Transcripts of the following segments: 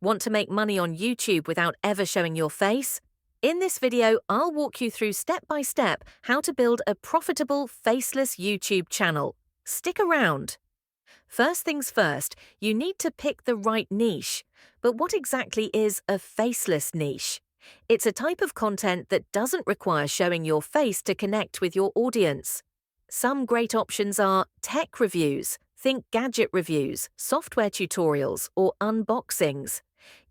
Want to make money on YouTube without ever showing your face? In this video, I'll walk you through step by step how to build a profitable faceless YouTube channel. Stick around. First things first, you need to pick the right niche. But what exactly is a faceless niche? It's a type of content that doesn't require showing your face to connect with your audience. Some great options are tech reviews, think gadget reviews, software tutorials, or unboxings.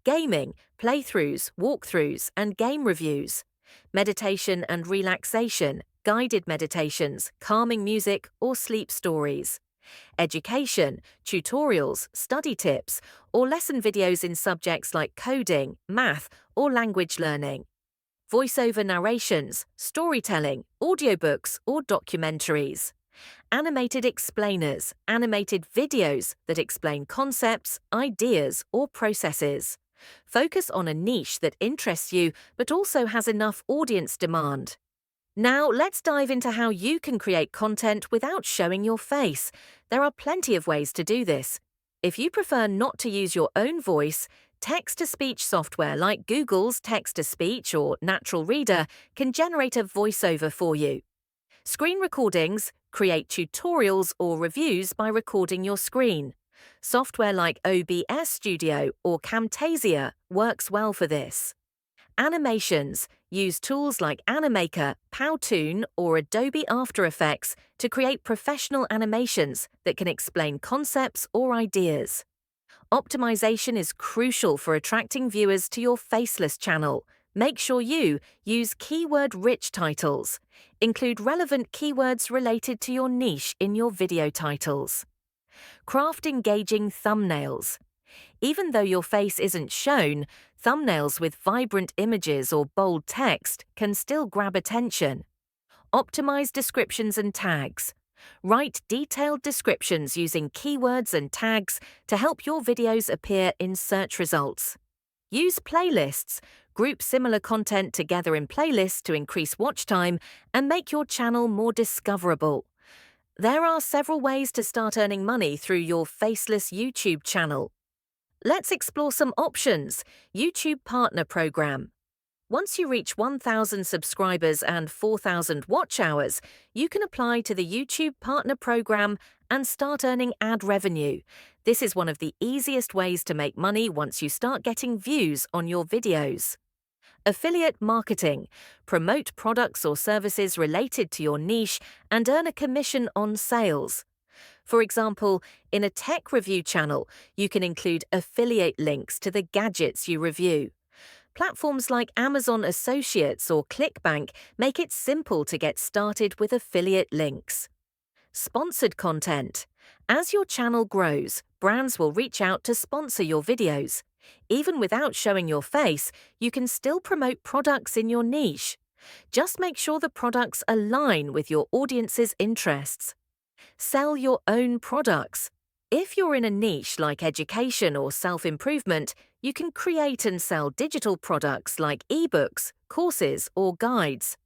Gaming, playthroughs, walkthroughs, and game reviews. Meditation and relaxation, guided meditations, calming music, or sleep stories. Education, tutorials, study tips, or lesson videos in subjects like coding, math, or language learning. Voiceover narrations, storytelling, audiobooks, or documentaries. Animated explainers, animated videos that explain concepts, ideas, or processes. Focus on a niche that interests you but also has enough audience demand. Now, let's dive into how you can create content without showing your face. There are plenty of ways to do this. If you prefer not to use your own voice, text-to-speech software like Google's Text-to-Speech or Natural Reader can generate a voiceover for you. Screen recordings create tutorials or reviews by recording your screen. Software like OBS Studio or Camtasia works well for this. Animations use tools like Animaker, Powtoon, or Adobe After Effects to create professional animations that can explain concepts or ideas. Optimization is crucial for attracting viewers to your faceless channel. Make sure you use keyword-rich titles. Include relevant keywords related to your niche in your video titles. Craft engaging thumbnails. Even though your face isn't shown, thumbnails with vibrant images or bold text can still grab attention. Optimize descriptions and tags. Write detailed descriptions using keywords and tags to help your videos appear in search results. Use playlists. Group similar content together in playlists to increase watch time and make your channel more discoverable. There are several ways to start earning money through your faceless YouTube channel. Let's explore some options. YouTube Partner Program. Once you reach 1,000 subscribers and 4,000 watch hours, you can apply to the YouTube Partner Program and start earning ad revenue. This is one of the easiest ways to make money once you start getting views on your videos. Affiliate marketing. Promote products or services related to your niche and earn a commission on sales. For example, in a tech review channel, you can include affiliate links to the gadgets you review. Platforms like Amazon Associates or ClickBank make it simple to get started with affiliate links. Sponsored content. As your channel grows, brands will reach out to sponsor your videos. Even without showing your face, you can still promote products in your niche. Just make sure the products align with your audience's interests. Sell your own products. If you're in a niche like education or self-improvement, you can create and sell digital products like ebooks, courses, or guides.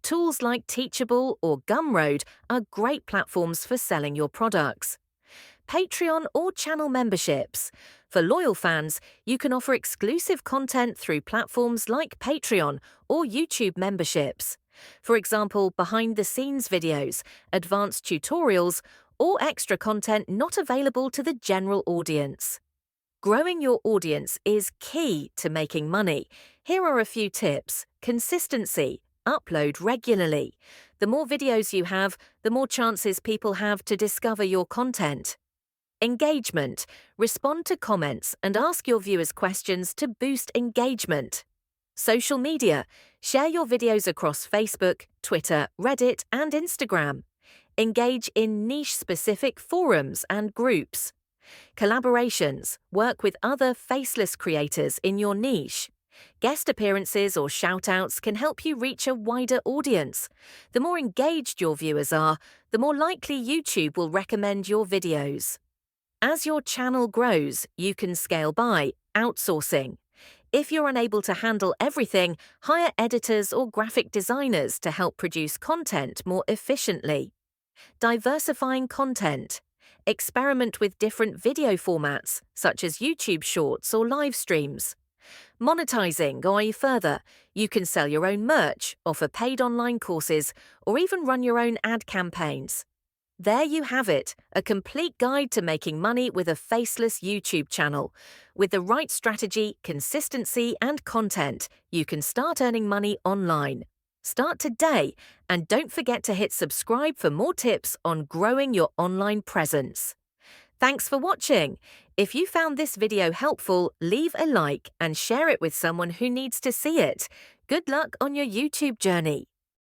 Tools like Teachable or Gumroad are great platforms for selling your products. Patreon or channel memberships. For loyal fans, you can offer exclusive content through platforms like Patreon or YouTube memberships. For example, behind-the-scenes videos, advanced tutorials, or extra content not available to the general audience. Growing your audience is key to making money. Here are a few tips. Consistency. Upload regularly. The more videos you have, the more chances people have to discover your content. Engagement. Respond to comments and ask your viewers questions to boost engagement. Social media. Share your videos across Facebook, Twitter, Reddit, and Instagram. Engage in niche-specific forums and groups. Collaborations. Work with other faceless creators in your niche. Guest appearances or shout-outs can help you reach a wider audience. The more engaged your viewers are, the more likely YouTube will recommend your videos. As your channel grows, you can scale by outsourcing. If you're unable to handle everything, hire editors or graphic designers to help produce content more efficiently. Diversifying content. Experiment with different video formats, such as YouTube Shorts or live streams. Monetizing, i.e., further, you can sell your own merch, offer paid online courses, or even run your own ad campaigns. There you have it, a complete guide to making money with a faceless YouTube channel. With the right strategy, consistency, and content, you can start earning money online. Start today, and don't forget to hit subscribe for more tips on growing your online presence. Thanks for watching. If you found this video helpful, leave a like and share it with someone who needs to see it. Good luck on your YouTube journey.